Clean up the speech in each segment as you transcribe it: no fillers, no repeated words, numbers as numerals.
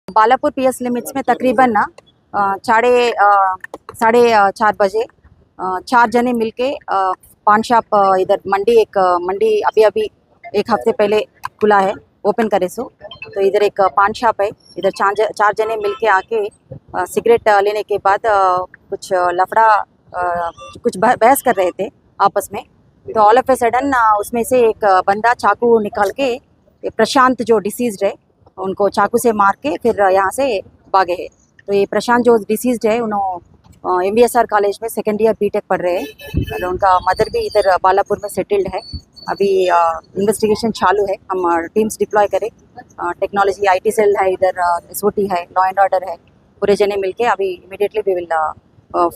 Balapur PS limits में तकरीबन ना साढ़े 4 बजे 4 जने मिलके पान शॉप इधर मंडी अभी अभी एक हफ्ते पहले खुला है, ओपन करे सो। तो इधर एक पान शॉप है, इधर 4 जने मिलके आके सिगरेट लेने के बाद कुछ लफड़ा कुछ बहस कर रहे थे आपस में। तो ऑल ऑफ ए सडन उसमें से एक बंदा चाकू निकाल के प्रशांत जो डिसीज्ड है उनको चाकू से मार के फिर यहाँ से भागे हैं। तो ये प्रशांत जो डिसीज्ड है उन्होंने MBSR कॉलेज में सेकेंड ईयर BTech पढ़ रहे हैं और उनका मदर भी इधर बालापुर में सेटल्ड है। अभी इन्वेस्टिगेशन चालू है, हम टीम्स डिप्लॉय करें, टेक्नोलॉजी IT सेल है, इधर SOT है, लॉ एंड ऑर्डर है, पूरे जने मिलके अभी immediately we will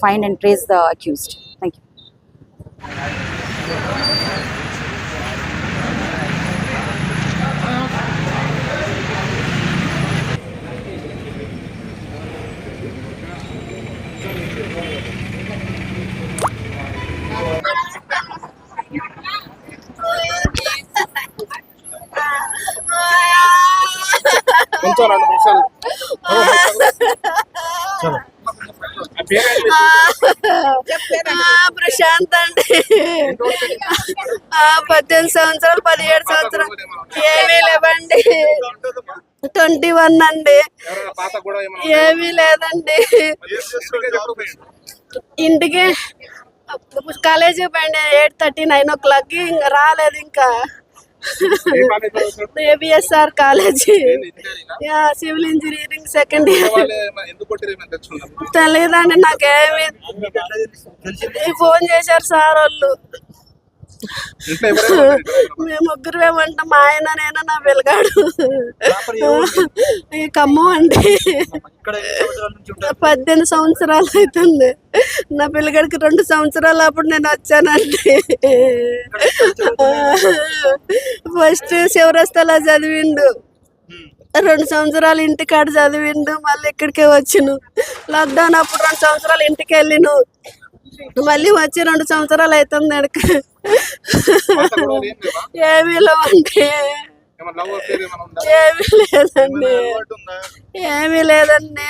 find and trace the accused. Thank you. కొంచెం 2 నిమిషాలు ప్రశాంత్ అండి 18 సంవత్సరాలు 17 సంవత్సరాలు ఏమీ లేవండి 21 అండి ఏమీ లేదండి ఇంటికి కాలేజీకి పోయింది 8:30 9 o'clock ఇంకా రాలేదు ఇంకా ABSR college civil engineering second year తెలియదండి నాకేమి ఫోన్ చేశారు సార్ వాళ్ళు మేము ముగ్గురేమంటాం మా ఆయన నేను నా పిల్లగాడు ఈ ఖమ్మం అండి 18 సంవత్సరాలు అవుతుంది నా పిల్లగాడికి 2 సంవత్సరాలు అప్పుడు నేను వచ్చానండి ఫస్ట్ శివరస్తలా చదివిండు 2 సంవత్సరాలు ఇంటికాడ చదివిండు మళ్ళీ ఇక్కడికే వచ్చిను లాక్డౌన్ అప్పుడు 2 సంవత్సరాలు ఇంటికి వెళ్ళిను మళ్ళీ వచ్చి 2 సంవత్సరాలు అవుతుంది ఏమీ లేవండి ఏమీ లేదండి ఏమీ లేదండి